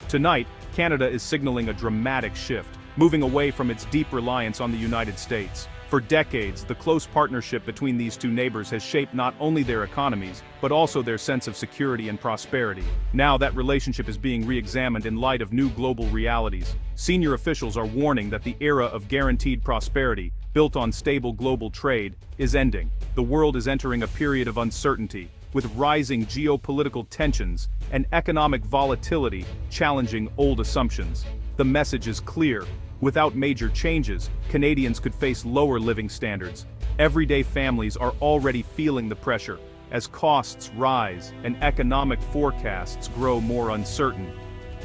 Tonight, Canada is signaling a dramatic shift, moving away from its deep reliance on the United States. For decades, the close partnership between these two neighbors has shaped not only their economies, but also their sense of security and prosperity. Now that relationship is being re-examined in light of new global realities. Senior officials are warning that the era of guaranteed prosperity, built on stable global trade, is ending. The world is entering a period of uncertainty, with rising geopolitical tensions and economic volatility challenging old assumptions. The message is clear. Without major changes, Canadians could face lower living standards. Everyday families are already feeling the pressure as costs rise and economic forecasts grow more uncertain.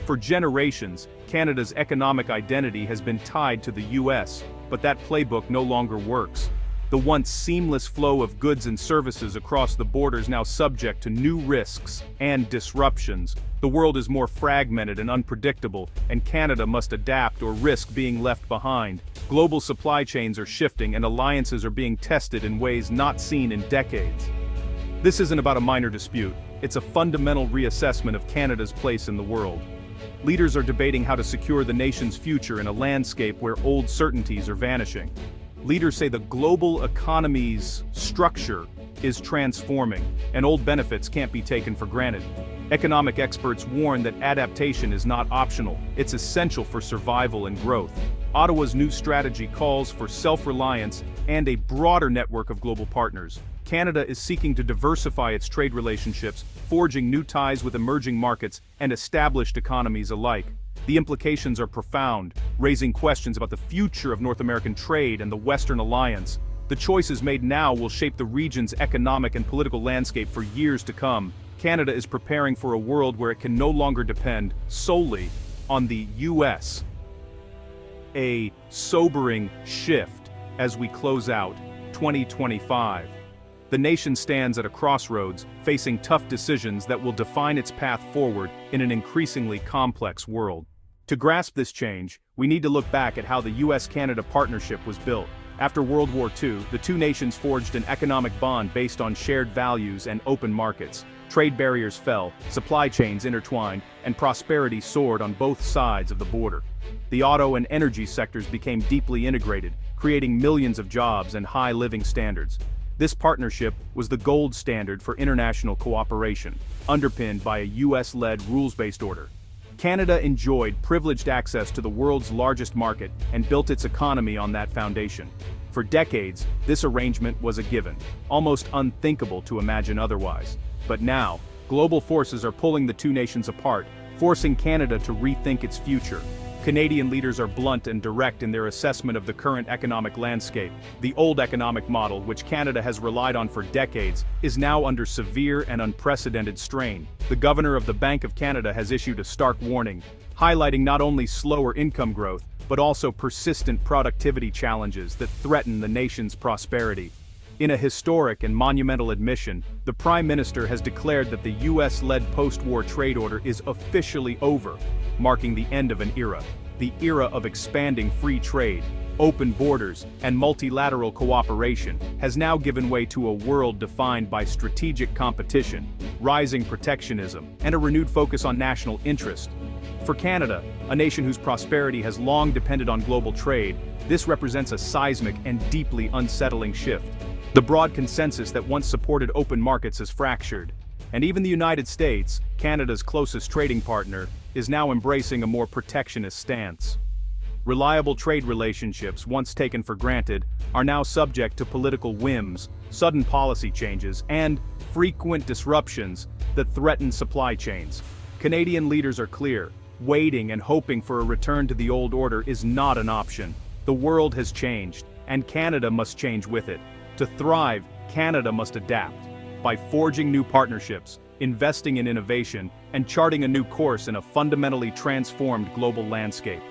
For generations, Canada's economic identity has been tied to the US, but that playbook no longer works. The once seamless flow of goods and services across the border is now subject to new risks and disruptions. The world is more fragmented and unpredictable, and Canada must adapt or risk being left behind. Global supply chains are shifting and alliances are being tested in ways not seen in decades. This isn't about a minor dispute, it's a fundamental reassessment of Canada's place in the world. Leaders are debating how to secure the nation's future in a landscape where old certainties are vanishing. Leaders say the global economy's structure is transforming, and old benefits can't be taken for granted. Economic experts warn that adaptation is not optional, it's essential for survival and growth. Ottawa's new strategy calls for self-reliance and a broader network of global partners. Canada is seeking to diversify its trade relationships, forging new ties with emerging markets and established economies alike. The implications are profound, raising questions about the future of North American trade and the Western alliance. The choices made now will shape the region's economic and political landscape for years to come. Canada is preparing for a world where it can no longer depend solely on the US. A sobering shift as we close out 2025. The nation stands at a crossroads, facing tough decisions that will define its path forward in an increasingly complex world. To grasp this change, we need to look back at how the US-Canada partnership was built. After World War II, the two nations forged an economic bond based on shared values and open markets. Trade barriers fell, supply chains intertwined, and prosperity soared on both sides of the border. The auto and energy sectors became deeply integrated, creating millions of jobs and high living standards. This partnership was the gold standard for international cooperation, underpinned by a US-led rules-based order. Canada enjoyed privileged access to the world's largest market and built its economy on that foundation. For decades, this arrangement was a given, almost unthinkable to imagine otherwise. But now, global forces are pulling the two nations apart, forcing Canada to rethink its future. Canadian leaders are blunt and direct in their assessment of the current economic landscape. The old economic model, which Canada has relied on for decades, is now under severe and unprecedented strain. The Governor of the Bank of Canada has issued a stark warning, highlighting not only slower income growth, but also persistent productivity challenges that threaten the nation's prosperity. In a historic and monumental admission, the Prime Minister has declared that the US-led post-war trade order is officially over, marking the end of an era. The era of expanding free trade, open borders, and multilateral cooperation has now given way to a world defined by strategic competition, rising protectionism, and a renewed focus on national interest. For Canada, a nation whose prosperity has long depended on global trade, this represents a seismic and deeply unsettling shift. The broad consensus that once supported open markets is fractured, and even the United States, Canada's closest trading partner, is now embracing a more protectionist stance. Reliable trade relationships, once taken for granted, are now subject to political whims, sudden policy changes, and frequent disruptions that threaten supply chains. Canadian leaders are clear: waiting and hoping for a return to the old order is not an option. The world has changed, and Canada must change with it. To thrive, Canada must adapt. By forging new partnerships, investing in innovation, and charting a new course in a fundamentally transformed global landscape.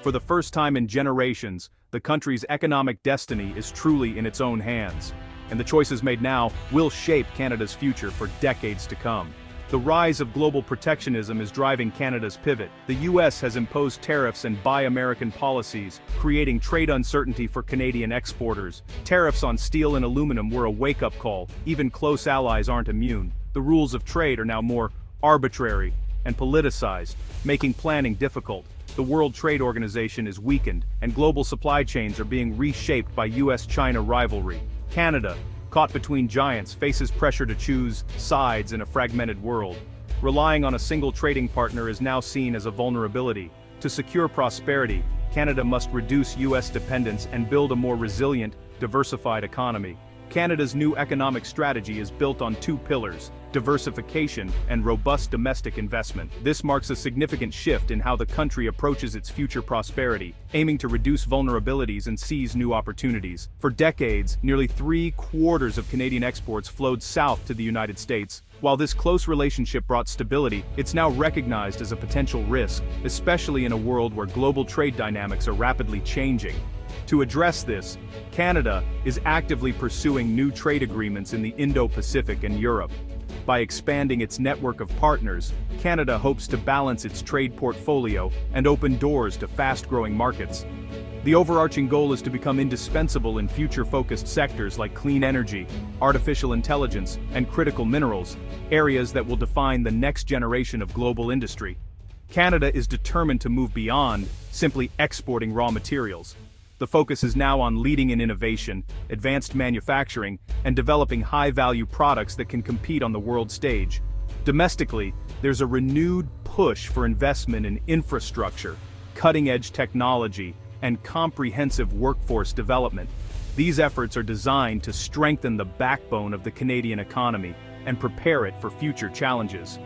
For the first time in generations, the country's economic destiny is truly in its own hands, and the choices made now will shape Canada's future for decades to come. The rise of global protectionism is driving Canada's pivot. The US has imposed tariffs and Buy American policies, creating trade uncertainty for Canadian exporters. Tariffs on steel and aluminum were a wake-up call. Even close allies aren't immune. The rules of trade are now more arbitrary, and politicized, making planning difficult. The World Trade Organization is weakened, and global supply chains are being reshaped by US-China rivalry. Canada, caught between giants, faces pressure to choose sides in a fragmented world. Relying on a single trading partner is now seen as a vulnerability. To secure prosperity, Canada must reduce US dependence and build a more resilient, diversified economy. Canada's new economic strategy is built on two pillars: diversification and robust domestic investment. This marks a significant shift in how the country approaches its future prosperity, aiming to reduce vulnerabilities and seize new opportunities. For decades, nearly 3/4 of Canadian exports flowed south to the United States. While this close relationship brought stability, it's now recognized as a potential risk, especially in a world where global trade dynamics are rapidly changing. To address this, Canada is actively pursuing new trade agreements in the Indo-Pacific and Europe. By expanding its network of partners, Canada hopes to balance its trade portfolio and open doors to fast-growing markets. The overarching goal is to become indispensable in future-focused sectors like clean energy, artificial intelligence, and critical minerals, areas that will define the next generation of global industry. Canada is determined to move beyond simply exporting raw materials. The focus is now on leading in innovation, advanced manufacturing, and developing high-value products that can compete on the world stage. Domestically, there's a renewed push for investment in infrastructure, cutting-edge technology, and comprehensive workforce development. These efforts are designed to strengthen the backbone of the Canadian economy and prepare it for future challenges.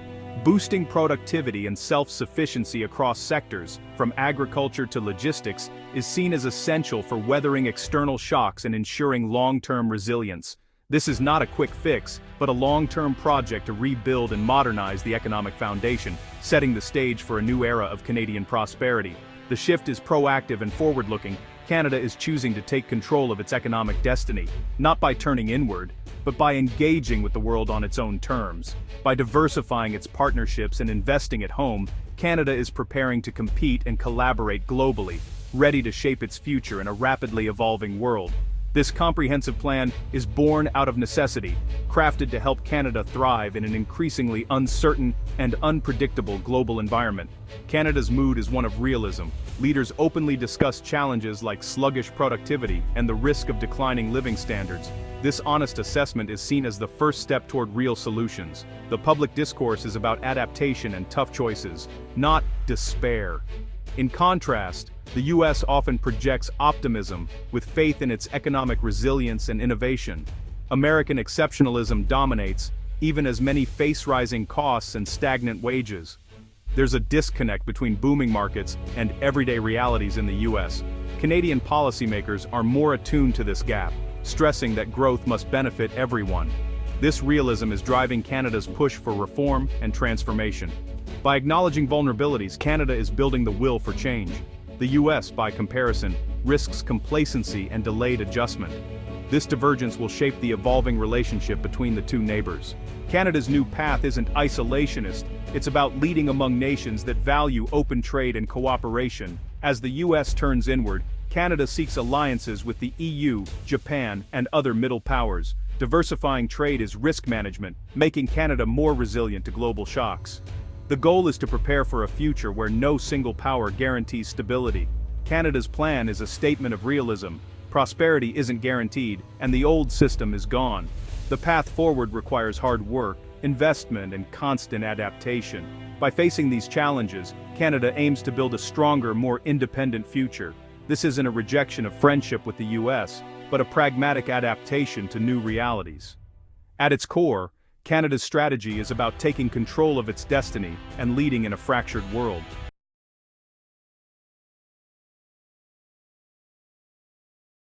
Boosting productivity and self-sufficiency across sectors, from agriculture to logistics, is seen as essential for weathering external shocks and ensuring long-term resilience. This is not a quick fix, but a long-term project to rebuild and modernize the economic foundation, setting the stage for a new era of Canadian prosperity. The shift is proactive and forward-looking. Canada is choosing to take control of its economic destiny, not by turning inward, but by engaging with the world on its own terms. By diversifying its partnerships and investing at home, Canada is preparing to compete and collaborate globally, ready to shape its future in a rapidly evolving world. This comprehensive plan is born out of necessity, crafted to help Canada thrive in an increasingly uncertain and unpredictable global environment. Canada's mood is one of realism. Leaders openly discuss challenges like sluggish productivity and the risk of declining living standards. This honest assessment is seen as the first step toward real solutions. The public discourse is about adaptation and tough choices, not despair. In contrast, the US often projects optimism, with faith in its economic resilience and innovation. American exceptionalism dominates, even as many face rising costs and stagnant wages. There's a disconnect between booming markets and everyday realities in the US. Canadian policymakers are more attuned to this gap, stressing that growth must benefit everyone. This realism is driving Canada's push for reform and transformation. By acknowledging vulnerabilities, Canada is building the will for change. The US, by comparison, risks complacency and delayed adjustment. This divergence will shape the evolving relationship between the two neighbors. Canada's new path isn't isolationist, it's about leading among nations that value open trade and cooperation. As the US turns inward, Canada seeks alliances with the EU, Japan, and other middle powers. Diversifying trade is risk management, making Canada more resilient to global shocks. The goal is to prepare for a future where no single power guarantees stability. Canada's plan is a statement of realism. Prosperity isn't guaranteed, and the old system is gone. The path forward requires hard work, investment, and constant adaptation. By facing these challenges, Canada aims to build a stronger, more independent future. This isn't a rejection of friendship with the US, but a pragmatic adaptation to new realities. At its core, Canada's strategy is about taking control of its destiny and leading in a fractured world.